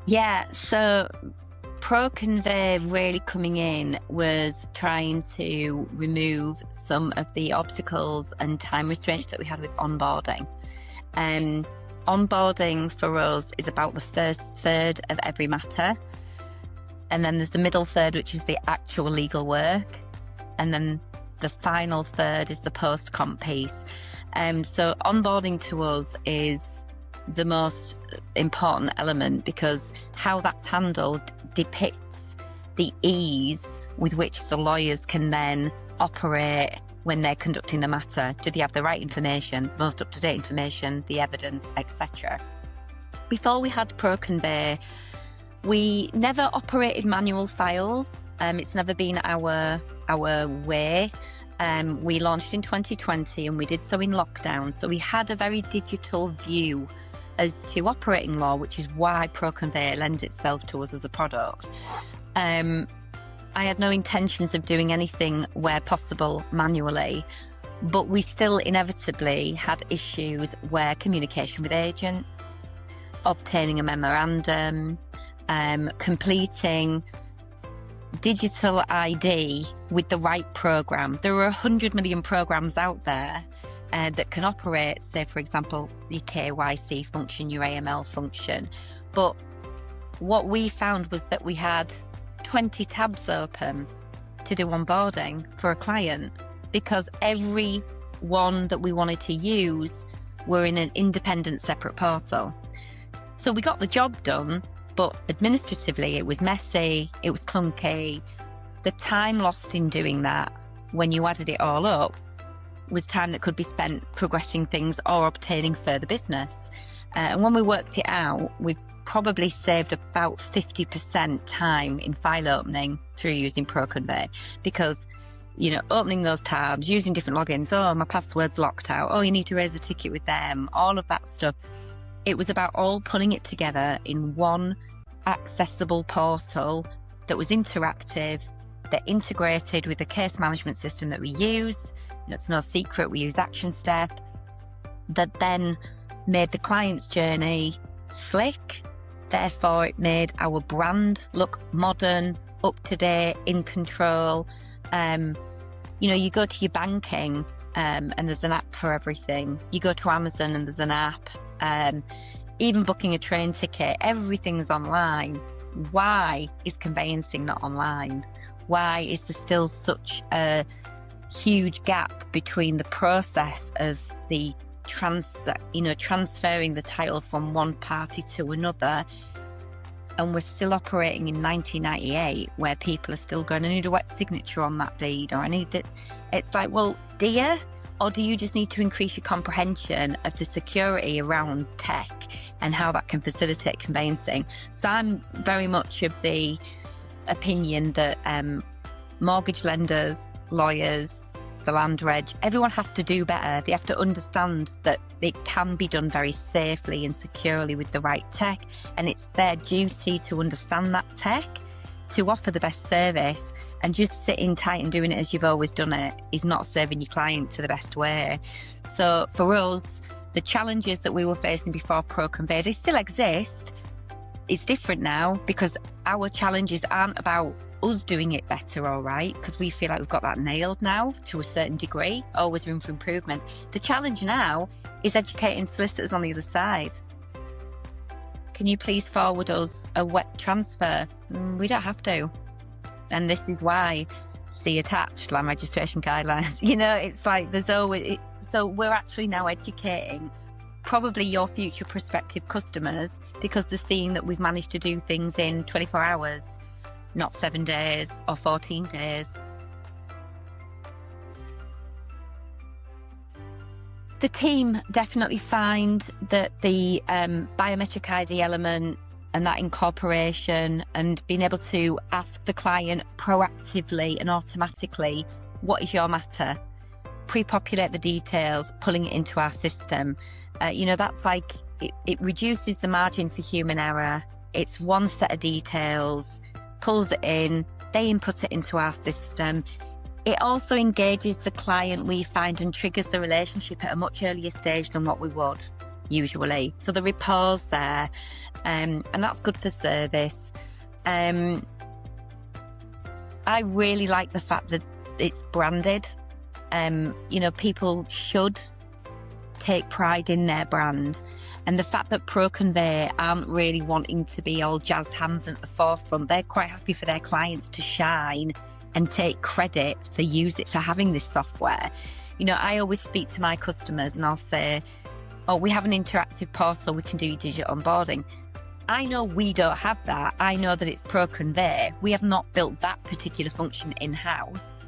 Yeah, so ProConvey really coming in was trying to remove some of the obstacles and time restraints that we had with onboarding. Onboarding for us is about the first third of every matter. And then there's the middle third, which is the actual legal work. And then the final third is the post-comp piece. So onboarding to us is the most important element because how that's handled depicts the ease with which the lawyers can then operate when they're conducting the matter. Do they have the right information, the most up-to-date information, the evidence, etc.? Before we had ProConvey, we never operated manual files. It's never been our way. We launched in 2020 and we did so in lockdown. So we had a very digital view as to operating law, which is why ProConvey lends itself to us as a product. I had no intentions of doing anything where possible manually, but we still inevitably had issues where communication with agents, obtaining a memorandum, completing digital ID with the right program. There are 100 million programs out there that can operate, say, for example, your KYC function, your AML function. But what we found was that we had 20 tabs open to do onboarding for a client because every one that we wanted to use were in an independent separate portal. So we got the job done, but administratively it was messy, it was clunky. The time lost in doing that, when you added it all up, was time that could be spent progressing things or obtaining further business. And when we worked it out, we probably saved about 50% time in file opening through using ProConvey because, opening those tabs, using different logins, oh, my password's locked out, oh, you need to raise a ticket with them, all of that stuff. It was about all putting it together in one accessible portal that was interactive, that integrated with the case management system that we use. It's no secret, we use ActionStep, that then made the client's journey slick. Therefore, it made our brand look modern, up to date, in control. You go to your banking and there's an app for everything. You go to Amazon and there's an app. Even booking a train ticket, everything's online. Why is conveyancing not online? Why is there still such a huge gap between the process of the transferring the title from one party to another, and we're still operating in 1998 where people are still going, I need a wet signature on that deed, or I need that. It's like, well, do you? Or do you just need to increase your comprehension of the security around tech and how that can facilitate conveyancing? So I'm very much of the opinion that mortgage lenders, lawyers, the land reg, everyone has to do better. They have to understand that it can be done very safely and securely with the right tech, and it's their duty to understand that tech, to offer the best service. And just sitting tight and doing it as you've always done it is not serving your client to the best way. So for us, the challenges that we were facing before ProConvey, they still exist. It's different now because our challenges aren't about us doing it better or right, because we feel like we've got that nailed now to a certain degree, always room for improvement. The challenge now is educating solicitors on the other side. Can you please forward us a wet transfer? We don't have to. And this is why, see attached, land registration guidelines. It's like there's always... So we're actually now educating probably your future prospective customers because they're seeing that we've managed to do things in 24 hours, not 7 days or 14 days. The team definitely find that the biometric ID element and that incorporation and being able to ask the client proactively and automatically, what is your matter? Pre-populate the details, pulling it into our system. That's like, it reduces the margin for human error. It's one set of details, pulls it in, they input it into our system. It also engages the client, we find, and triggers the relationship at a much earlier stage than what we would. usually. So the rapport's there, and that's good for service. I really like the fact that it's branded. People should take pride in their brand. And the fact that ProConvey aren't really wanting to be all jazzed hands at the forefront, they're quite happy for their clients to shine and take credit for having this software. I always speak to my customers and I'll say, oh, we have an interactive portal, we can do digital onboarding. I know we don't have that. I know that it's ProConvey. We have not built that particular function in-house.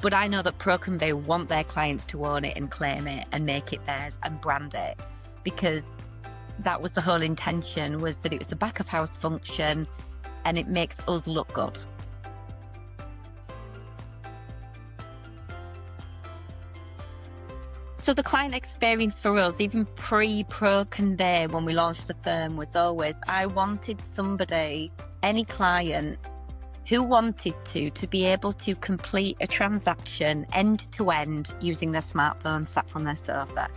But I know that ProConvey want their clients to own it and claim it and make it theirs and brand it, because that was the whole intention, was that it was a back of house function and it makes us look good. So the client experience for us, even pre-ProConvey, when we launched the firm, was always, I wanted somebody, any client who wanted to be able to complete a transaction end to end using their smartphone sat from their sofa.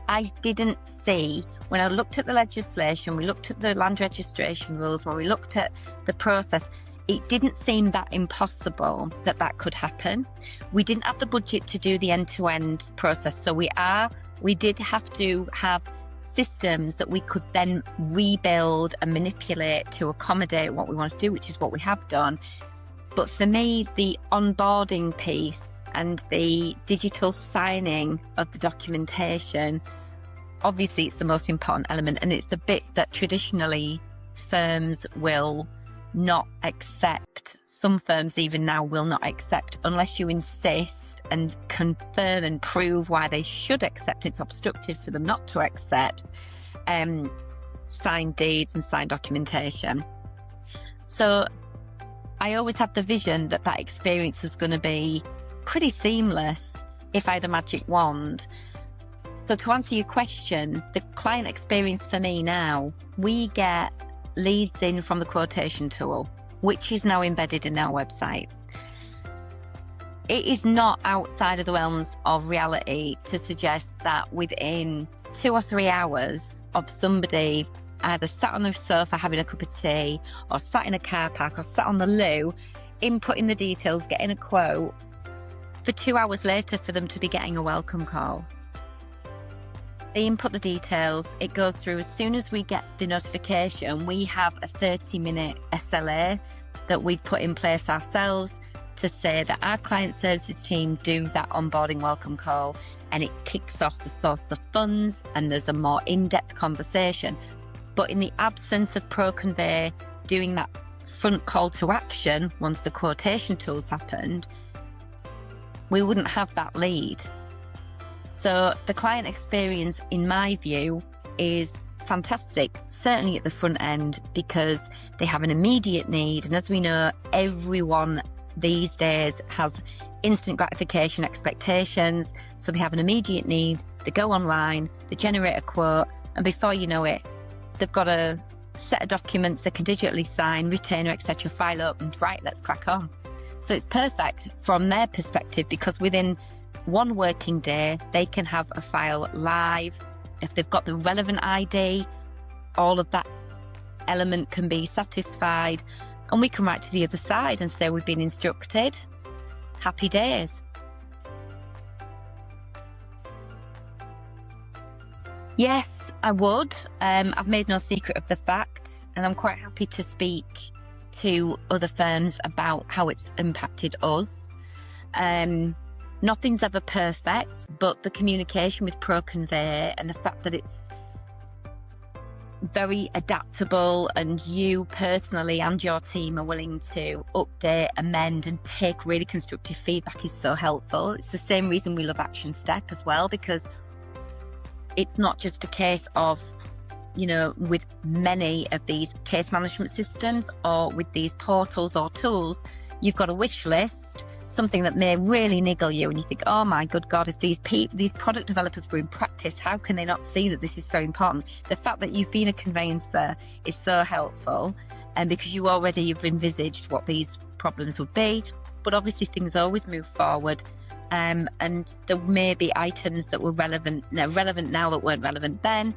I didn't see, when I looked at the legislation, we looked at the land registration rules, when we looked at the process, it didn't seem that impossible that could happen. We didn't have the budget to do the end-to-end process, so we did have to have systems that we could then rebuild and manipulate to accommodate what we want to do, which is what we have done. But for me, the onboarding piece and the digital signing of the documentation, obviously it's the most important element, and it's the bit that traditionally firms will not accept. Some firms even now will not accept unless you insist and confirm and prove why they should accept. It's obstructive for them not to accept signed deeds and signed documentation. So I always had the vision that experience was going to be pretty seamless if I had a magic wand. So to answer your question, the client experience for me now, we get leads in from the quotation tool, which is now embedded in our website. It is not outside of the realms of reality to suggest that within 2 or 3 hours of somebody either sat on the sofa having a cup of tea, or sat in a car park, or sat on the loo, inputting the details, getting a quote, for 2 hours later for them to be getting a welcome call. They input the details, it goes through. As soon as we get the notification, we have a 30-minute SLA that we've put in place ourselves to say that our client services team do that onboarding welcome call, and it kicks off the source of funds and there's a more in-depth conversation. But in the absence of ProConvey doing that front call to action once the quotation tools happened, we wouldn't have that lead. So the client experience, in my view, is fantastic, certainly at the front end, because they have an immediate need. And as we know, everyone these days has instant gratification expectations. So they have an immediate need, they go online, they generate a quote, and before you know it, they've got a set of documents they can digitally sign, retainer, etc., file opened, right, let's crack on. So it's perfect from their perspective, because within one working day, they can have a file live. If they've got the relevant ID, all of that element can be satisfied, and we can write to the other side and say we've been instructed. Happy days. Yes, I would. I've made no secret of the fact, and I'm quite happy to speak to other firms about how it's impacted us. Nothing's ever perfect, but the communication with ProConvey and the fact that it's very adaptable, and you personally and your team are willing to update, amend, and take really constructive feedback is so helpful. It's the same reason we love ActionStep as well, because it's not just a case of, with many of these case management systems or with these portals or tools, you've got a wish list, something that may really niggle you, and you think, oh my good God, if these product developers were in practice, how can they not see that this is so important? The fact that you've been a conveyancer is so helpful, and because you've envisaged what these problems would be. But obviously things always move forward, And there may be items that were relevant now that weren't relevant then.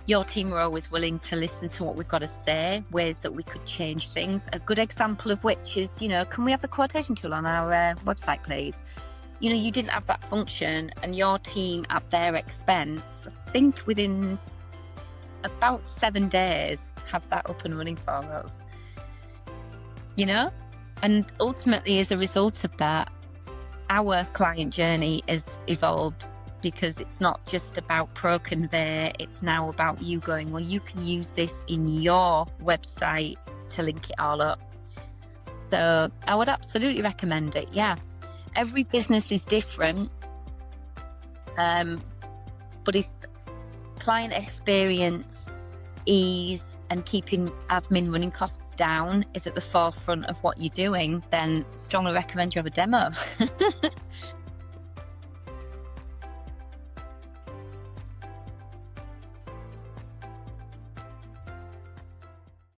Your team are always willing to listen to what we've got to say, ways that we could change things. A good example of which is, can we have the quotation tool on our website, please? You didn't have that function, and your team at their expense, I think within about 7 days, have that up and running for us. And ultimately, as a result of that, our client journey has evolved, because it's not just about ProConvey, it's now about you going, well, you can use this in your website to link it all up. So I would absolutely recommend it. Yeah. Every business is different. But if client experience, ease, and keeping admin running costs down is at the forefront of what you're doing, then strongly recommend you have a demo.